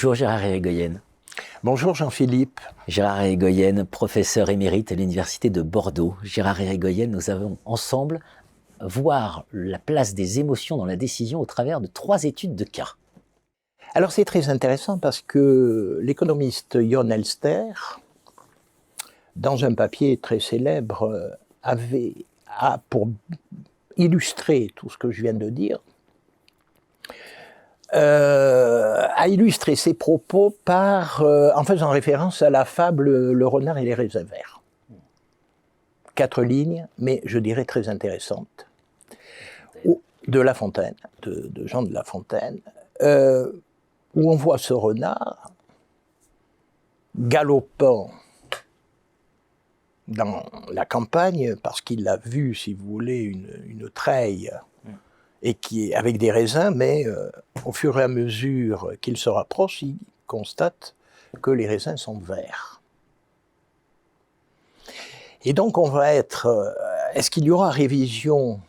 Bonjour Gérard Irigoyen. Bonjour Jean-Philippe. Gérard Irigoyen, professeur émérite à l'Université de Bordeaux. Gérard Irigoyen, nous allons ensemble voir la place des émotions dans la décision au travers de 3 études de cas. Alors c'est très intéressant parce que l'économiste Jon Elster, dans un papier très célèbre, a pour illustrer tout ce que je viens de dire, a illustré ses propos en faisant référence à la fable Le renard et les raisins verts. 4 lignes, mais je dirais très intéressantes, de La Fontaine, de Jean de La Fontaine, où on voit ce renard galopant dans la campagne parce qu'il a vu, si vous voulez, une treille et qui est avec des raisins, mais au fur et à mesure qu'il se rapproche, il constate que les raisins sont verts. Et donc on va être... est-ce qu'il y aura révision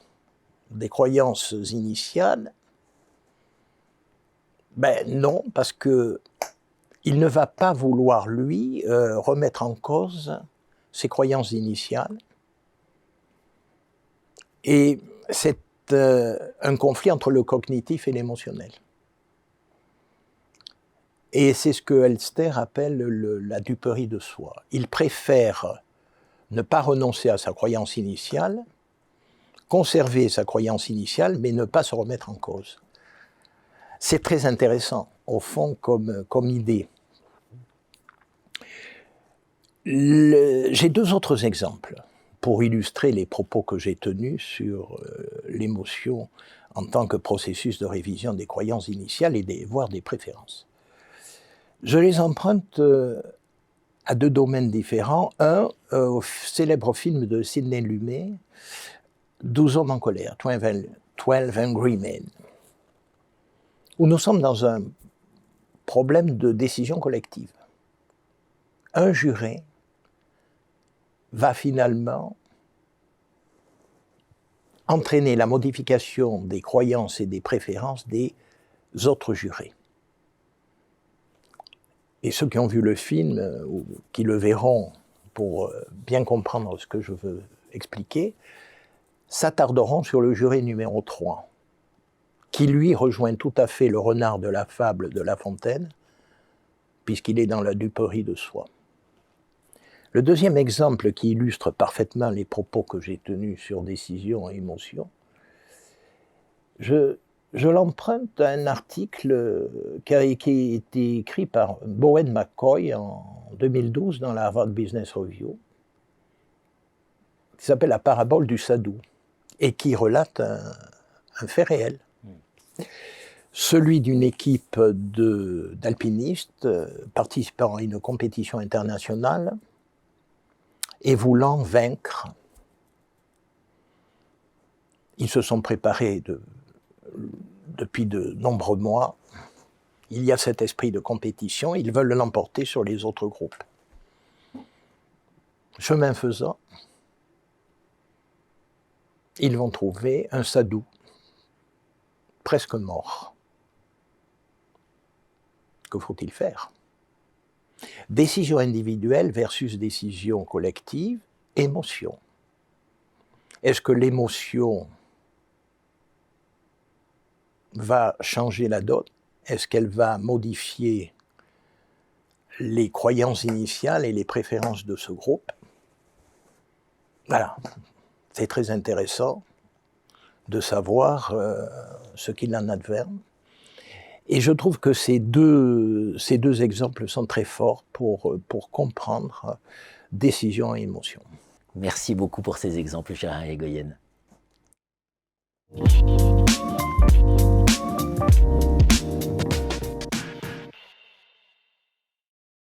des croyances initiales? Ben non, parce que il ne va pas vouloir, lui, remettre en cause ses croyances initiales. Et c'est un conflit entre le cognitif et l'émotionnel. Et c'est ce que Elster appelle la duperie de soi. Il préfère ne pas renoncer à sa croyance initiale, conserver sa croyance initiale, mais ne pas se remettre en cause. C'est très intéressant, au fond, comme idée. J'ai 2 autres exemples pour illustrer les propos que j'ai tenus sur l'émotion en tant que processus de révision des croyances initiales et voire des préférences. Je les emprunte à 2 domaines différents. Un, au célèbre film de Sidney Lumet, 12 hommes en colère, 12 Angry Men, où nous sommes dans un problème de décision collective. Un juré va finalement entraîner la modification des croyances et des préférences des autres jurés. Et ceux qui ont vu le film, ou qui le verront pour bien comprendre ce que je veux expliquer, s'attarderont sur le juré numéro 3, qui lui rejoint tout à fait le renard de la fable de La Fontaine, puisqu'il est dans la duperie de soi. Le deuxième exemple qui illustre parfaitement les propos que j'ai tenus sur décision et émotion, je l'emprunte à un article qui a été écrit par Bowen McCoy en 2012 dans la Harvard Business Review, qui s'appelle La parabole du sadou, et qui relate un fait réel. Celui d'une équipe d'alpinistes participant à une compétition internationale et voulant vaincre. Ils se sont préparés depuis de nombreux mois. Il y a cet esprit de compétition, ils veulent l'emporter sur les autres groupes. Chemin faisant, ils vont trouver un sadou, presque mort. Que faut-il faire? Décision individuelle versus décision collective, émotion. Est-ce que l'émotion va changer la donne? Est-ce qu'elle va modifier les croyances initiales et les préférences de ce groupe? Voilà, c'est très intéressant de savoir ce qu'il en advient. Et je trouve que ces deux exemples sont très forts pour comprendre décision et émotion. Merci beaucoup pour ces exemples, Gérard Irigoyen.